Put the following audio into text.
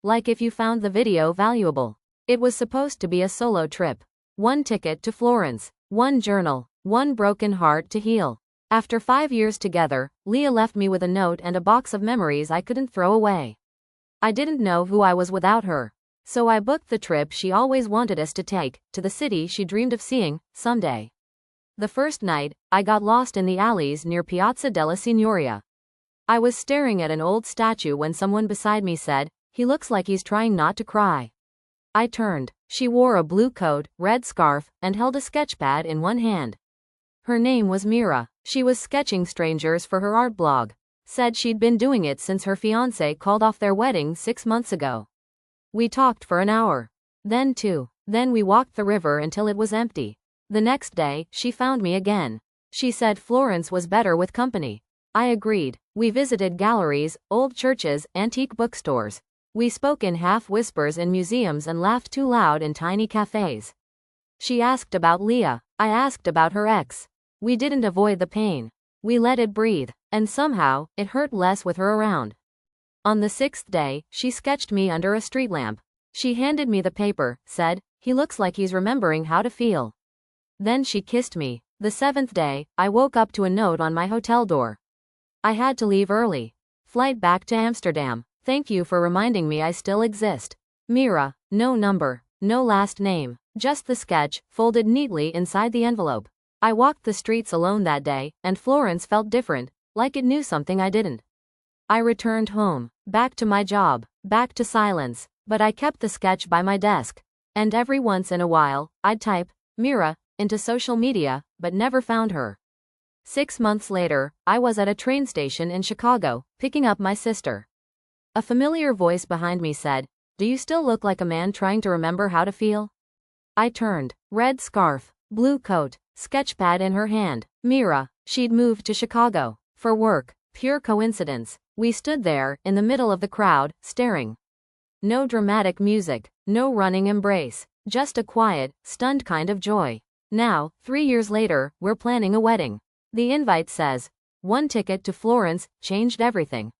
like if you found the video valuable. It was supposed to be a solo trip. 1 ticket to Florence, 1 journal, 1 broken heart to heal. After 5 years together, Leah left me with a note and a box of memories I couldn't throw away. I didn't know who I was without her. So I booked the trip she always wanted us to take, to the city she dreamed of seeing, someday. The first night, I got lost in the alleys near Piazza della Signoria. I was staring at an old statue when someone beside me said, "He looks like he's trying not to cry." I turned. She wore a blue coat, red scarf, and held a sketchpad in one hand. Her name was Mira. She was sketching strangers for her art blog. Said she'd been doing it since her fiancé called off their wedding 6 months ago. We talked for an hour. Then we walked the river until it was empty. The next day, she found me again. She said Florence was better with company. I agreed. We visited galleries, old churches, antique bookstores. We spoke in half whispers in museums and laughed too loud in tiny cafes. She asked about Leah. I asked about her ex. We didn't avoid the pain. We let it breathe, and somehow, it hurt less with her around. On the 6th day, she sketched me under a street lamp. She handed me the paper, said, "He looks like he's remembering how to feel." Then she kissed me. The 7th day, I woke up to a note on my hotel door. I had to leave early. Flight back to Amsterdam. Thank you for reminding me I still exist. Mira. No number, no last name, just the sketch, folded neatly inside the envelope. I walked the streets alone that day, and Florence felt different, like it knew something I didn't. I returned home, back to my job, back to silence, but I kept the sketch by my desk. And every once in a while, I'd type, Mira, into social media, but never found her. 6 months later, I was at a train station in Chicago, picking up my sister. A familiar voice behind me said, "Do you still look like a man trying to remember how to feel?" I turned. Red scarf, blue coat, sketchpad in her hand. Mira. She'd moved to Chicago. For work. Pure coincidence. We stood there, in the middle of the crowd, staring. No dramatic music, no running embrace, just a quiet, stunned kind of joy. Now, 3 years later, we're planning a wedding. The invite says, 1 ticket to Florence, changed everything.